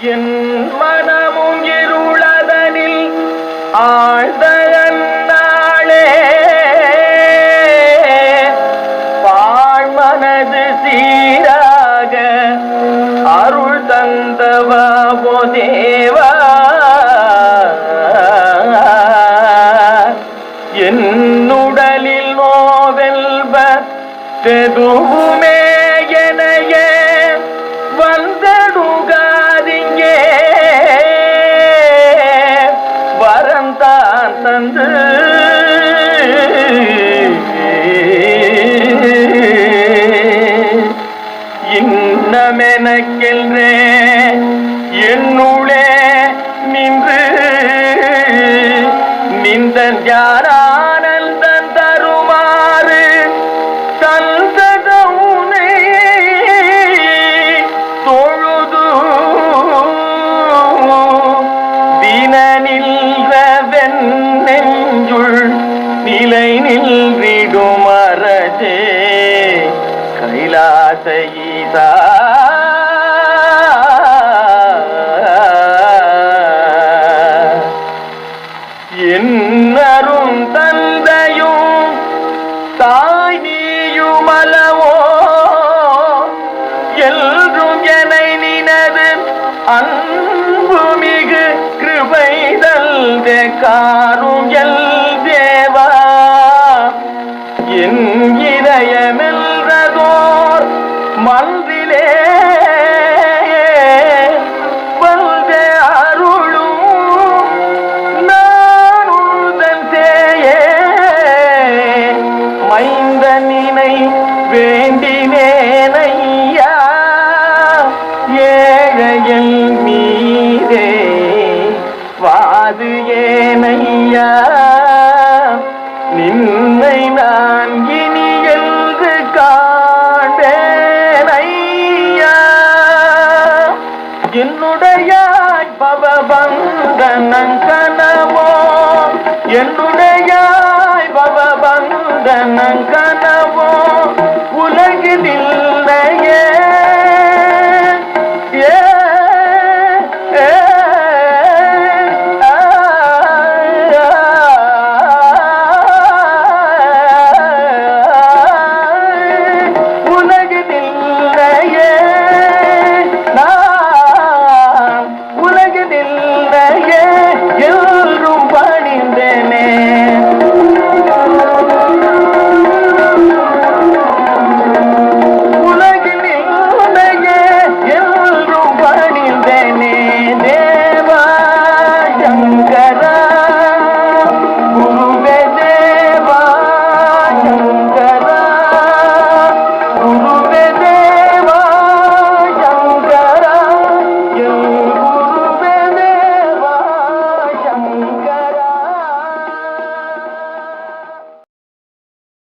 என் மனமும் இருளதனில் ஆழ்ந்த நாளே பாழ்மனது சீராக அருள் தந்தவா தேவா என்னுடலில் நோவெல்ப தெதுவுமே எனைய வந்தடுகாதிங்கே வரம் தான் தந்து இன்னமெனக்கென்றே என்னுளே நின்று நிந்தன் யாரானந்தன் தருமாறு தந்ததவுனை தொழுது தின நில்வென் நெஞ்சுள் நிலை நின்றிடும் அரசே கைலாச ஈசா என்னரும் தந்தையும் தாய் நீயுமலவோ எல்லும் எனை நினது அன்பு மிகு கிருபைதல் காரும் எல் தேவா என் இதயமெல்றதோர் மன்றிலே வல்தே அருளும் நானுதன் சேயே மைந்த நினை வேண்டினேனையா ஏழையல் மீதே வாது ஏனையா நின்னை நான் இனி என்று காண்பேனையா என்னுடைய பவபந்தனங்கனமோ என்னுடைய பவபந்தனங்க